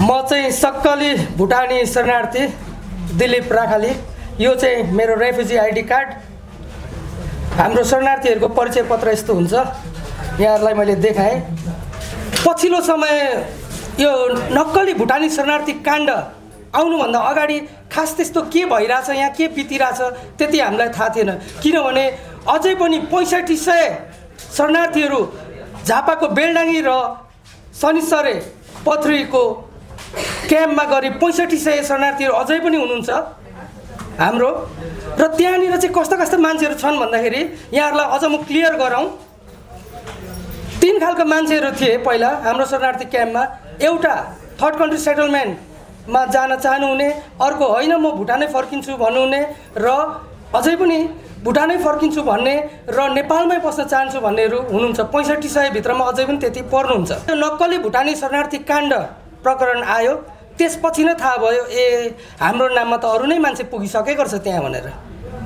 म चाहिँ सक्कली भुटानी शरणार्थी दिलीप राखाली। यो चाहिँ मेरो रेफ्युजी आइडी कार्ड। हाम्रो शरणार्थीहरूको परिचय पत्र यस्तो हुन्छ, यहाँहरूलाई मैले देखाएँ। पछिल्लो समय यो नक्कली भुटानी शरणार्थी काण्ड आउनुभन्दा अगाडि खास त्यस्तो के भइरहेछ, यहाँ के बितिरहेछ त्यति हामीलाई थाहा थिएन। किनभने अझै पनि 6500 शरणार्थीहरू झापाको बेलडाङ्गी र शनिसरे पथरीको क्याम्पमा गरी 6500 शरणार्थीहरू अझै पनि हुनुहुन्छ हाम्रो। र त्यहाँनिर चाहिँ कस्ता कस्ता मान्छेहरू छन् भन्दाखेरि यहाँहरूलाई अझ म क्लियर गराउँ। 3 खालको मान्छेहरू थिए पहिला हाम्रो शरणार्थी क्याम्पमा। एउटा थर्ड कन्ट्री सेटलमेन्टमा जान चाहनुहुने, अर्को होइन म भुटानै फर्किन्छु भन्नुहुने, र अझै पनि भुटानै फर्किन्छु भन्ने र नेपालमै बस्न चाहन्छु भन्नेहरू हुनुहुन्छ। 6500 भित्रमा अझै पनि त्यति पर्नुहुन्छ। यो नक्कली भुटानी शरणार्थी काण्ड प्रकरण आयो, त्यसपछि नै थाहा भयो हाम्रो नाममा त अरू नै मान्छे पुगिसकेको रहेछ त्यहाँ भनेर।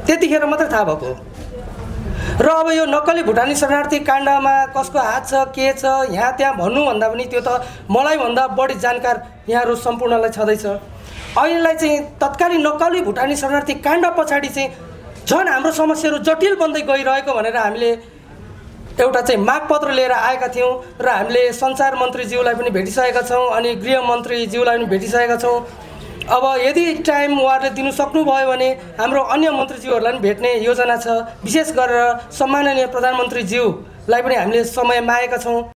त्यतिखेर मात्रै थाहा भएको हो। र अब यो नक्कली भुटानी शरणार्थी काण्डमा कसको हात छ के छ यहाँ त्यहाँ भन्नुभन्दा पनि त्यो त मलाई भन्दा बढी जानकार यहाँहरू सम्पूर्णलाई छँदैछ। अहिलेलाई चाहिँ तत्कालीन नक्कली भुटानी शरणार्थी काण्ड पछाडि चाहिँ झन् हाम्रो समस्याहरू जटिल बन्दै गइरहेको भनेर हामीले एउटा चाहिँ मागपत्र लिएर आएका थियौँ र हामीले सञ्चार मन्त्रीज्यूलाई पनि भेटिसकेका छौँ, अनि गृह मन्त्रीज्यूलाई पनि भेटिसकेका छौँ। अब यदि टाइम उहाँहरूले दिनु सक्नुभयो भने हाम्रो अन्य मन्त्रीज्यूहरूलाई पनि भेट्ने योजना छ। विशेष गरेर सम्माननीय प्रधानमन्त्रीज्यूलाई पनि हामीले समय मागेका छौँ।